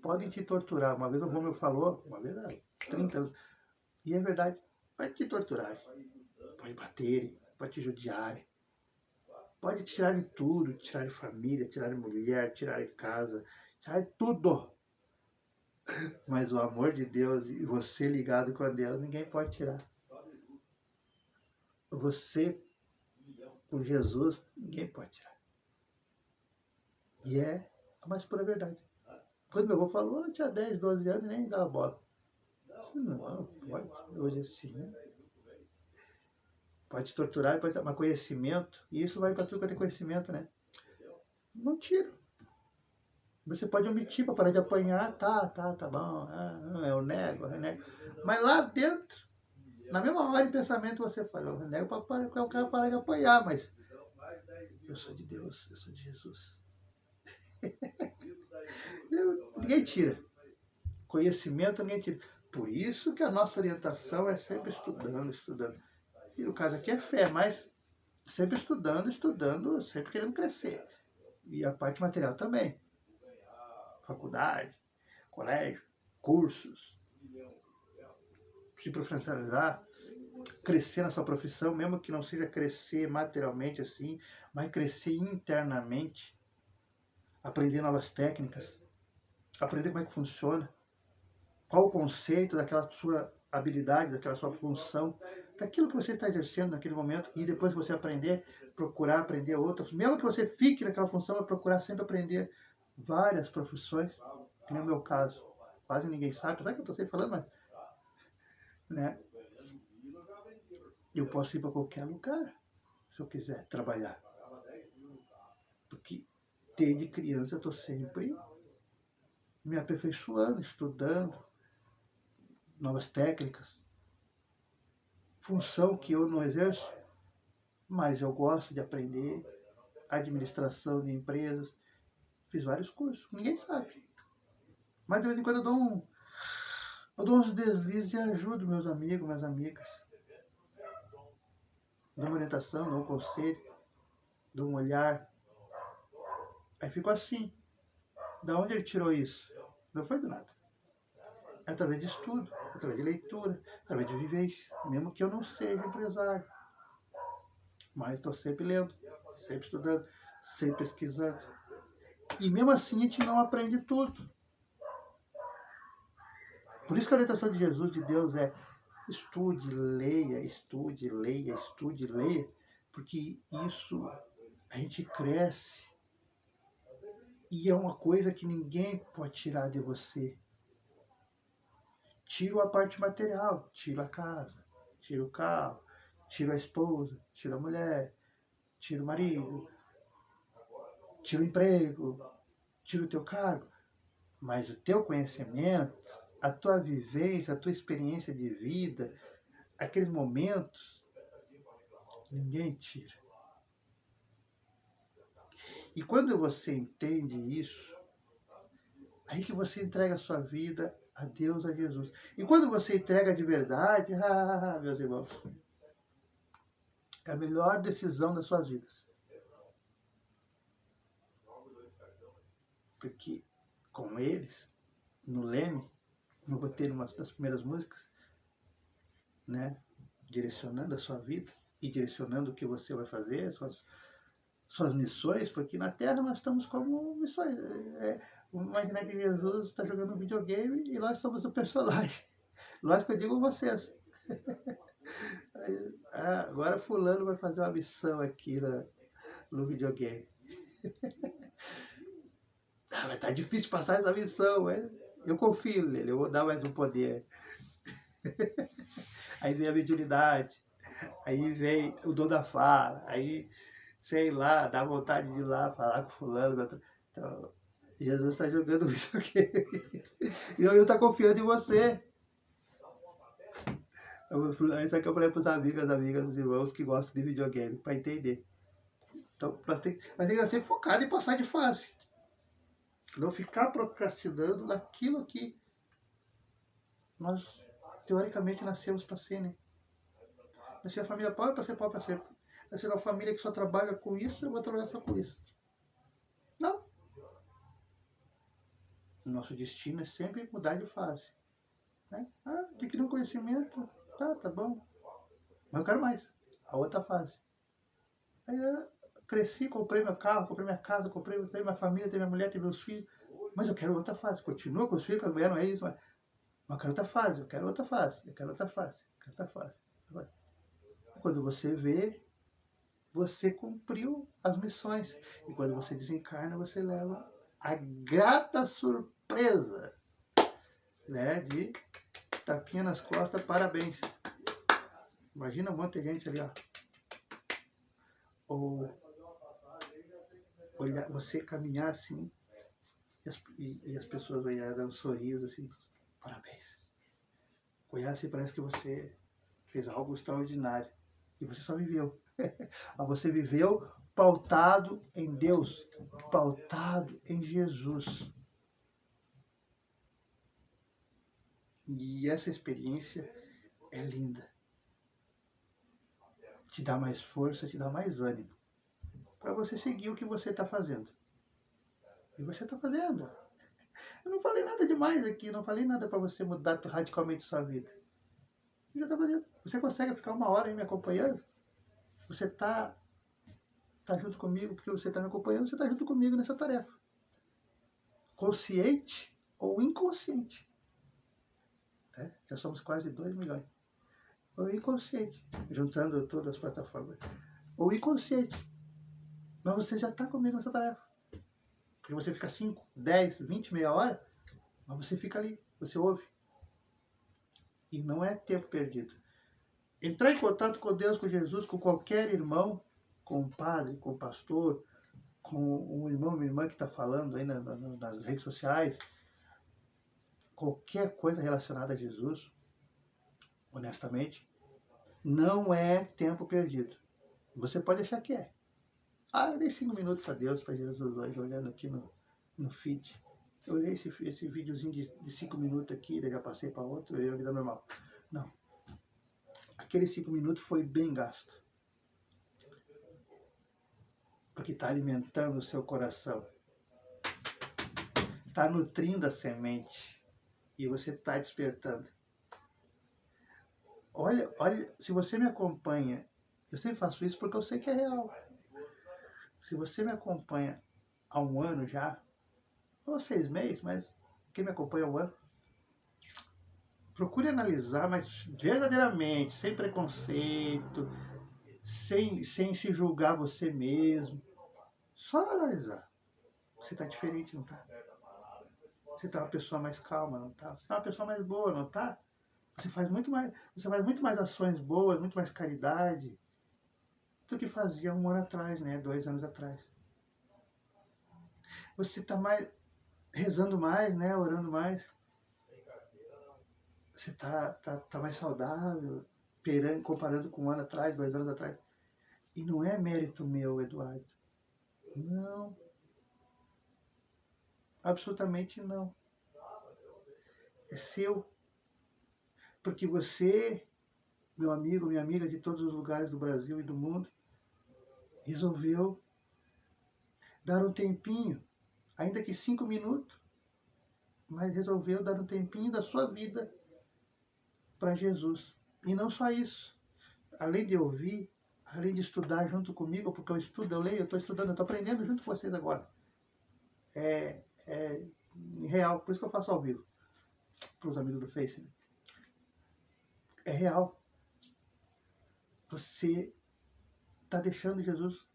podem te torturar. Uma vez o Romeu falou, uma vez há 30 anos, e é verdade, vai te torturar. Pode bater, pode te judiar, pode te tirar de tudo, tirar de família, tirar de mulher, tirar de casa, tirar de tudo. Mas o amor de Deus e você ligado com Deus, ninguém pode tirar. Você com Jesus, ninguém pode tirar. E é a mais pura verdade. Quando meu avô falou, eu tinha 10, 12 anos e nem dava bola. Não, pode. Hoje sim. Pode te torturar, pode tomar conhecimento. E isso vai para tudo que tem conhecimento, né? Não tiro. Você pode omitir para parar de apanhar. Tá bom. Eu nego. Mas lá dentro, na mesma hora de pensamento, você fala, eu nego para eu quero parar de apanhar, mas eu sou de Deus, eu sou de Jesus. Ninguém tira. Conhecimento ninguém tira. Por isso que a nossa orientação é sempre estudando. E no caso aqui é fé, mas sempre estudando, sempre querendo crescer. E a parte material também. Faculdade, colégio, cursos. Se profissionalizar, crescer na sua profissão, mesmo que não seja crescer materialmente assim, mas crescer internamente. Aprender novas técnicas. Aprender como é que funciona. Qual o conceito daquela sua habilidade, daquela sua função, daquilo que você está exercendo naquele momento, e depois que você aprender, procurar aprender outras. Mesmo que você fique naquela função, é procurar sempre aprender várias profissões, que no meu caso, quase ninguém sabe, sabe que eu estou sempre falando, mas né, eu posso ir para qualquer lugar, se eu quiser trabalhar. Porque desde criança eu estou sempre me aperfeiçoando, estudando novas técnicas, função que eu não exerço, mas eu gosto de aprender, administração de empresas, fiz vários cursos, ninguém sabe. Mas de vez em quando eu dou uns deslizes e ajudo meus amigos, minhas amigas. Dou uma orientação, dou um conselho, dou um olhar. Aí fico assim. Da onde ele tirou isso? Não foi do nada. É através de estudo, através de leitura, através de vivência. Mesmo que eu não seja empresário. Mas estou sempre lendo, sempre estudando, sempre pesquisando. E mesmo assim a gente não aprende tudo. Por isso que a orientação de Jesus, de Deus, é estude, leia, estude, leia, estude, leia. Porque isso a gente cresce. E é uma coisa que ninguém pode tirar de você. Tiro a parte material, tiro a casa, tiro o carro, tiro a esposa, tiro a mulher, tiro o marido, tiro o emprego. tira o teu cargo, mas o teu conhecimento, a tua vivência, a tua experiência de vida, aqueles momentos, ninguém tira. E quando você entende isso, aí que você entrega a sua vida a Deus, a Jesus. E quando você entrega de verdade, meus irmãos, é a melhor decisão das suas vidas. Porque com eles, no Leme, como eu botei numa das primeiras músicas, né, direcionando a sua vida e direcionando o que você vai fazer, suas missões, porque na Terra nós estamos como missões. Vamos imaginar que Jesus está jogando um videogame e nós somos o personagem. Nós que eu digo vocês. Agora fulano vai fazer uma missão aqui no videogame. Mas tá difícil passar essa missão, eu confio nele, eu vou dar mais um poder. Aí vem a mediunidade, aí vem o dom da fala, aí, sei lá, dá vontade de ir lá falar com fulano. Então, Jesus está jogando videogame. E eu estou confiando em você. Isso aqui eu falei para os amigos, as amigas, os irmãos que gostam de videogame, para entender. Então, nós temos que ser sempre focado em passar de fase. Não ficar procrastinando naquilo que nós, teoricamente, nascemos para ser, né? Nascer a família pobre para ser pobre para sempre. Nascer uma família que só trabalha com isso, eu vou trabalhar só com isso. Não. O nosso destino é sempre mudar de fase. Né? Adquirir um conhecimento, tá bom. Mas eu quero mais. A outra fase. Aí eu cresci, comprei meu carro, comprei minha casa, comprei minha família, tenho minha mulher, tenho meus filhos. Mas eu quero outra fase. Continua com os filhos, com a mulher, não é isso. Mas eu quero outra fase, eu quero outra fase, eu quero outra fase, eu quero outra fase. Quando você vê, você cumpriu as missões. E quando você desencarna, você leva a grata surpresa, né, de tapinha nas costas, parabéns. Imagina um monte de gente ali, ó. Ou olhar, você caminhar assim, e as pessoas olharem, dar um sorriso assim, parabéns. Olhar assim, parece que você fez algo extraordinário. E você só viveu. Você viveu pautado em Deus, pautado em Jesus. E essa experiência é linda. Te dá mais força, te dá mais ânimo para você seguir o que você está fazendo. E você está fazendo. Eu não falei nada demais aqui, não falei nada para você mudar radicalmente sua vida. Você já está fazendo. Você consegue ficar 1 hora aí me acompanhando? Você está junto comigo, porque você está me acompanhando, você está junto comigo nessa tarefa. Consciente ou inconsciente. Já somos quase 2 milhões. Ou inconsciente, juntando todas as plataformas. Ou inconsciente. Mas você já está comigo nessa tarefa. Porque você fica 5, 10, 20, meia hora, mas você fica ali, você ouve. E não é tempo perdido. Entrar em contato com Deus, com Jesus, com qualquer irmão, com um padre, com um pastor, com um irmão, uma irmã que está falando aí nas redes sociais, qualquer coisa relacionada a Jesus, honestamente, não é tempo perdido. Você pode achar que é. Eu dei 5 minutos para Deus, para Jesus hoje, olhando aqui no feed. Eu olhei esse videozinho de 5 minutos aqui, daí já passei para outro, eu ia a vida normal. Não. Aqueles 5 minutos foi bem gasto. Porque está alimentando o seu coração. Está nutrindo a semente. E você está despertando. Olha, se você me acompanha, eu sempre faço isso porque eu sei que é real. Se você me acompanha há 1 ano já, ou 6 meses, mas quem me acompanha há 1 ano, procure analisar, mas verdadeiramente, sem preconceito, sem se julgar você mesmo. Só analisar. Você está diferente, não está? Você está uma pessoa mais calma, não está? Você está uma pessoa mais boa, não está? Você faz muito mais ações boas, muito mais caridade do que fazia 1 ano atrás, né? 2 anos atrás. Você está mais rezando mais, né? Orando mais. Você tá mais saudável, comparando com um ano atrás, 2 anos atrás. E não é mérito meu, Eduardo. Não. Absolutamente não. É seu. Porque você, meu amigo, minha amiga de todos os lugares do Brasil e do mundo, resolveu dar um tempinho, ainda que 5 minutos, mas resolveu dar um tempinho da sua vida para Jesus. E não só isso. Além de ouvir, além de estudar junto comigo, porque eu estudo, eu leio, eu estou estudando, eu estou aprendendo junto com vocês agora. É real, por isso que eu faço ao vivo para os amigos do Face. É real. Você está deixando Jesus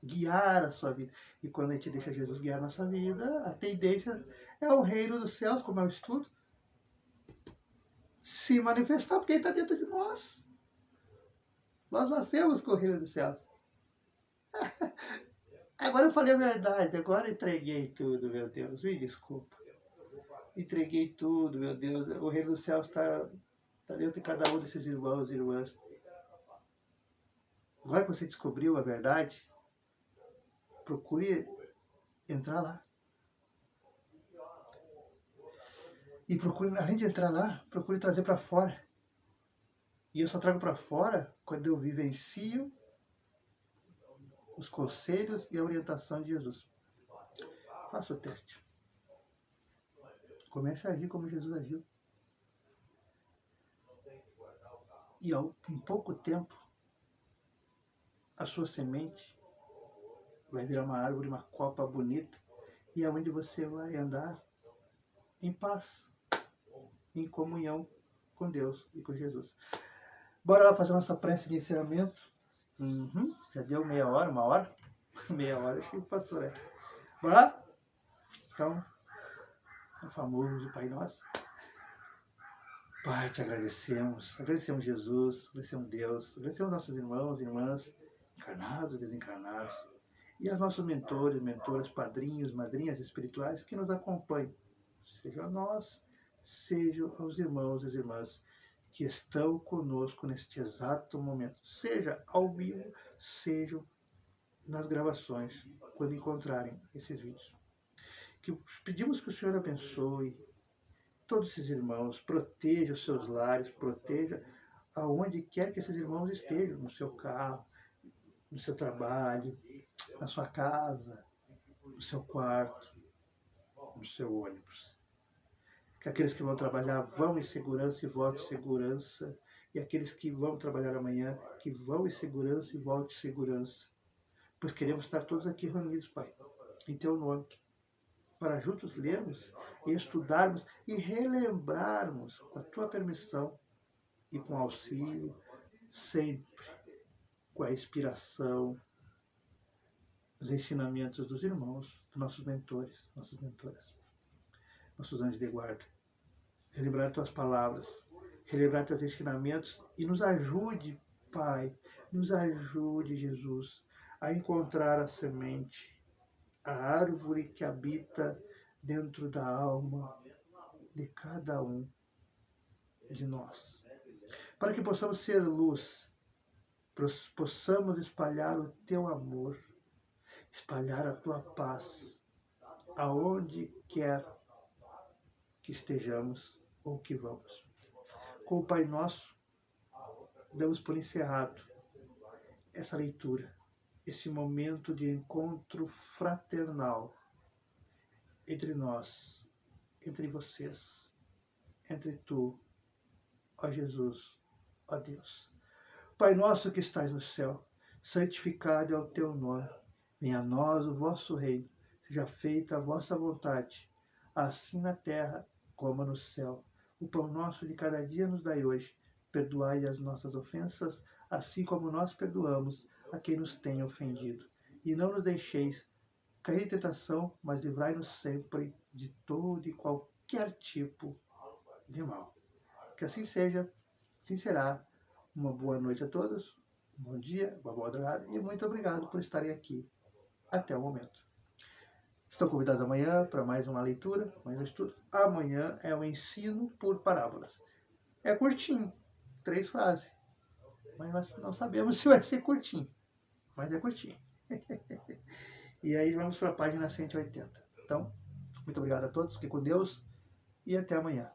guiar a sua vida. E quando a gente deixa Jesus guiar a nossa vida, a tendência é o reino dos céus, como é o estudo, se manifestar, porque ele está dentro de nós. Nós nascemos com o reino dos céus. Agora eu falei a verdade, agora entreguei tudo, meu Deus, me desculpa. Entreguei tudo, meu Deus. O reino dos céus está dentro de cada um desses irmãos e irmãs. Agora que você descobriu a verdade, procure entrar lá. E procure, além de entrar lá, procure trazer para fora. E eu só trago para fora quando eu vivencio os conselhos e a orientação de Jesus. Faça o teste. Comece a agir como Jesus agiu. E em pouco tempo, a sua semente vai virar uma árvore, uma copa bonita, e é onde você vai andar em paz, em comunhão com Deus e com Jesus. Bora lá fazer nossa prece de encerramento. Já deu meia hora, 1 hora. Meia hora, acho que passou, né? Bora lá? Então, o famoso Pai Nosso. Pai, te agradecemos. Agradecemos Jesus, agradecemos Deus, agradecemos nossos irmãos e irmãs, encarnados, desencarnados, e aos nossos mentores, mentoras, padrinhos, madrinhas espirituais que nos acompanham. Seja a nós, sejam aos irmãos e as irmãs que estão conosco neste exato momento, seja ao vivo, sejam nas gravações, quando encontrarem esses vídeos. Que pedimos que o Senhor abençoe todos esses irmãos, proteja os seus lares, proteja aonde quer que esses irmãos estejam, no seu carro, no seu trabalho, na sua casa, no seu quarto, no seu ônibus. Que aqueles que vão trabalhar vão em segurança e voltem em segurança. E aqueles que vão trabalhar amanhã, que vão em segurança e voltem em segurança. Pois queremos estar todos aqui reunidos, Pai, em Teu nome, para juntos lermos e estudarmos e relembrarmos, com a Tua permissão e com auxílio, sempre com a inspiração, os ensinamentos dos irmãos, dos nossos mentores, nossas mentoras, nossos anjos de guarda. Relembrar Tuas palavras, relembrar Teus ensinamentos e nos ajude, Pai, nos ajude, Jesus, a encontrar a semente, a árvore que habita dentro da alma de cada um de nós. Para que possamos ser luz, possamos espalhar o Teu amor, espalhar a Tua paz, aonde quer que estejamos ou que vamos. Com o Pai Nosso, damos por encerrado essa leitura, esse momento de encontro fraternal entre nós, entre vocês, entre Tu, ó Jesus, ó Deus. Pai nosso que estais no céu, santificado é o Teu nome. Venha a nós o vosso reino, seja feita a vossa vontade, assim na terra como no céu. O pão nosso de cada dia nos dai hoje. Perdoai as nossas ofensas, assim como nós perdoamos a quem nos tem ofendido. E não nos deixeis cair em tentação, mas livrai-nos sempre de todo e qualquer tipo de mal. Que assim seja, assim será. Uma boa noite a todos, um bom dia, uma boa madrugada e muito obrigado por estarem aqui até o momento. Estão convidados amanhã para mais uma leitura, mais um estudo. Amanhã é o ensino por parábolas. É curtinho, 3 frases. Mas nós não sabemos se vai ser curtinho. Mas é curtinho. E aí vamos para a página 180. Então, muito obrigado a todos, fiquem com Deus e até amanhã.